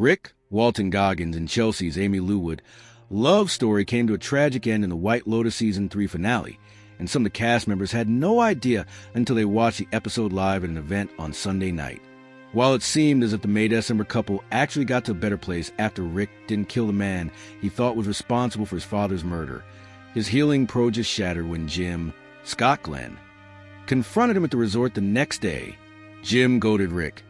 Rick, Walton Goggins, and Chelsea's Amy Lou love story came to a tragic end in the White Lotus Season 3 finale, and some of the cast members had no idea until they watched the episode live at an event on Sunday night. While it seemed as if the May December couple actually got to a better place after Rick didn't kill the man he thought was responsible for his father's murder, his healing just shattered when Jim, Scott Glenn, confronted him at the resort the next day. Jim goaded Rick,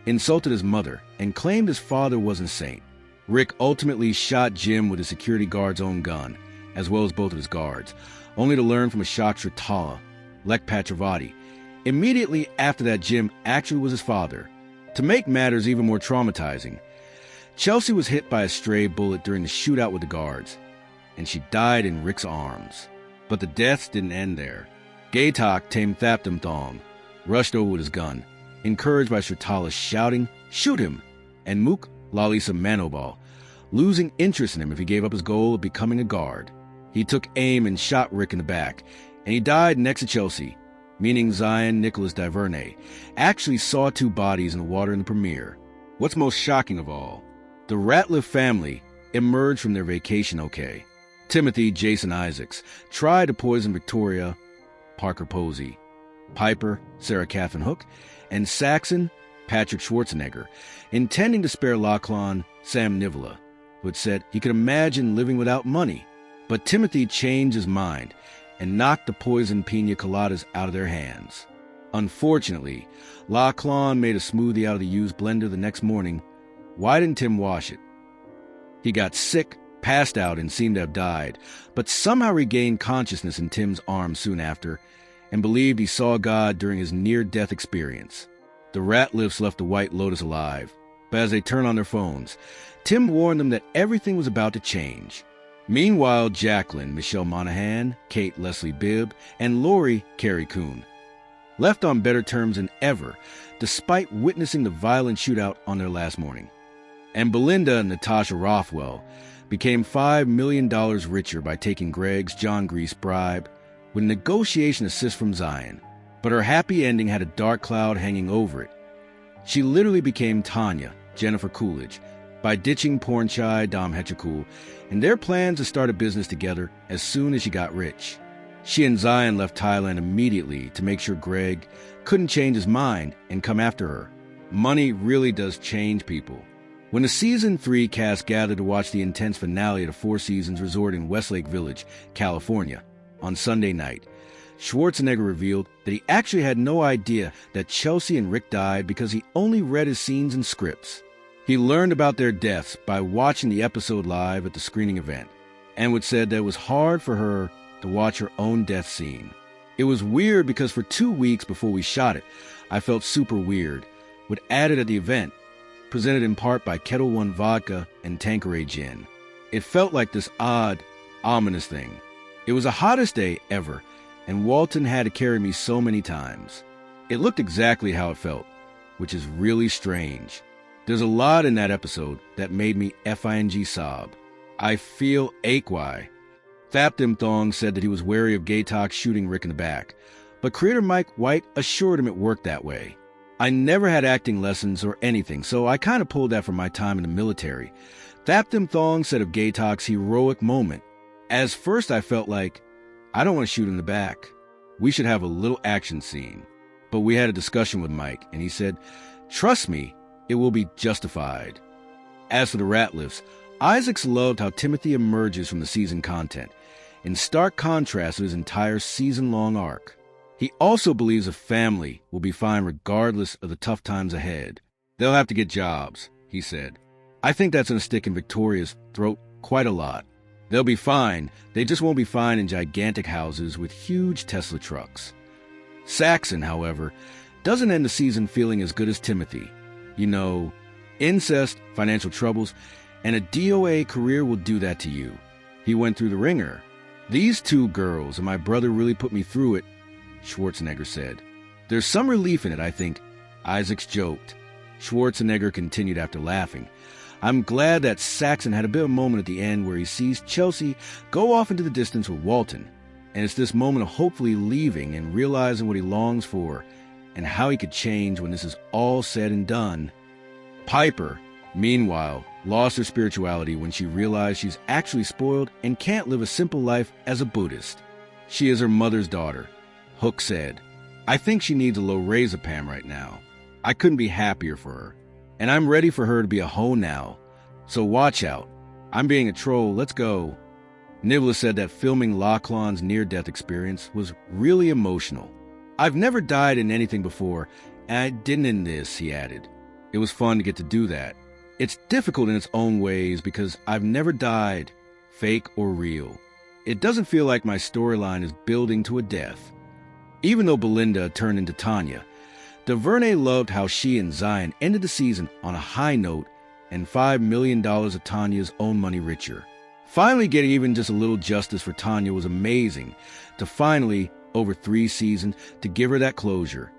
insulted his mother, and claimed his father wasn't a saint. Rick ultimately shot Jim with a security guard's own gun, as well as both of his guards, only to learn from a shocked Shrutala, Lek Patravati, immediately after that Jim actually was his father. To make matters even more traumatizing, Chelsea was hit by a stray bullet during the shootout with the guards, and she died in Rick's arms. But the deaths didn't end there. Gaitok Tame Thaptum Thong rushed over with his gun, encouraged by Shrutala shouting, "Shoot him!" and Mook Lalisa Manobal, losing interest in him if he gave up his goal of becoming a guard. He took aim and shot Rick in the back, and he died next to Chelsea, meaning Zion Nicholas Divernay actually saw two bodies in the water in the premiere. What's most shocking of all, the Ratliff family emerged from their vacation okay. Timothy Jason Isaacs tried to poison Victoria Parker Posey, Piper Sarah Catherine Hook, and Saxon Patrick Schwarzenegger, intending to spare Lachlan Sam Nivola, who had said he could imagine living without money. But Timothy changed his mind and knocked the poisoned pina coladas out of their hands. Unfortunately, Lachlan made a smoothie out of the used blender the next morning. Why didn't Tim wash it? He got sick, passed out, and seemed to have died, but somehow regained consciousness in Tim's arms soon after, and believed he saw God during his near-death experience. The Ratliffs left the White Lotus alive, but as they turned on their phones, Tim warned them that everything was about to change. Meanwhile, Jacqueline Michelle Monaghan, Kate Leslie Bibb, and Lori Carrie Coon left on better terms than ever, despite witnessing the violent shootout on their last morning. And Belinda and Natasha Rothwell became $5 million richer by taking Greg's John Grease bribe with negotiation assist from Zion. But her happy ending had a dark cloud hanging over it. She literally became Tanya, Jennifer Coolidge, by ditching porn shy Dom Hetchekul and their plans to start a business together as soon as she got rich. She and Zion left Thailand immediately to make sure Greg couldn't change his mind and come after her. Money really does change people. When the Season 3 cast gathered to watch the intense finale at a Four Seasons resort in Westlake Village, California, on Sunday night, Schwarzenegger revealed that he actually had no idea that Chelsea and Rick died because he only read his scenes and scripts. He learned about their deaths by watching the episode live at the screening event, and would said that it was hard for her to watch her own death scene. It was weird because for 2 weeks before we shot it, I felt super weird, would add it at the event, presented in part by Kettle One Vodka and Tanqueray Gin. It felt like this odd, ominous thing. It was the hottest day ever, and Walton had to carry me so many times. It looked exactly how it felt, which is really strange. There's a lot in that episode that made me FING sob. I feel AQI. Thaptum Thong said that he was wary of Gaitok shooting Rick in the back, but creator Mike White assured him it worked that way. I never had acting lessons or anything, so I kind of pulled that from my time in the military. Thaptum Thong said of Gaitok's heroic moment, "As first I felt like, I don't want to shoot in the back. We should have a little action scene." But we had a discussion with Mike, and he said, "Trust me, it will be justified." As for the Ratliffs, Isaacs loved how Timothy emerges from the season content, in stark contrast to his entire season-long arc. He also believes a family will be fine regardless of the tough times ahead. They'll have to get jobs, he said. I think that's going to stick in Victoria's throat quite a lot. They'll be fine, they just won't be fine in gigantic houses with huge Tesla trucks. Saxon, however, doesn't end the season feeling as good as Timothy. You know, incest, financial troubles, and a DOA career will do that to you. He went through the ringer. These two girls and my brother really put me through it, Schwarzenegger said. There's some relief in it, I think, Isaacs joked. Schwarzenegger continued after laughing. I'm glad that Saxon had a bit of a moment at the end where he sees Chelsea go off into the distance with Walton, and it's this moment of hopefully leaving and realizing what he longs for and how he could change when this is all said and done. Piper, Meanwhile, lost her spirituality when she realized she's actually spoiled and can't live a simple life as a Buddhist. She is her mother's daughter. Hook said, I think she needs a lorazepam right now. I couldn't be happier for her. And I'm ready for her to be a hoe now. So watch out. I'm being a troll, let's go. Nibbler said that filming Lachlan's near-death experience was really emotional. I've never died in anything before, and I didn't in this, he added. It was fun to get to do that. It's difficult in its own ways because I've never died, fake or real. It doesn't feel like my storyline is building to a death. Even though Belinda turned into Tanya, DuVernay loved how she and Zion ended the season on a high note and $5 million of Tanya's own money richer. Finally getting even just a little justice for Tanya was amazing, to finally, over 3 seasons, to give her that closure,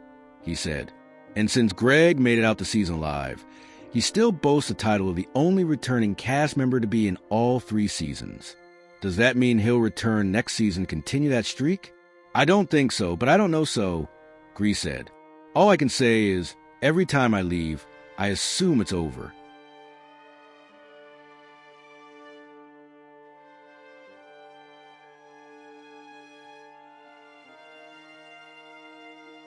he said. And since Greg made it out the season alive, he still boasts the title of the only returning cast member to be in all 3 seasons. Does that mean he'll return next season and continue that streak? I don't think so, but I don't know so, Gree said. All I can say is, every time I leave, I assume it's over.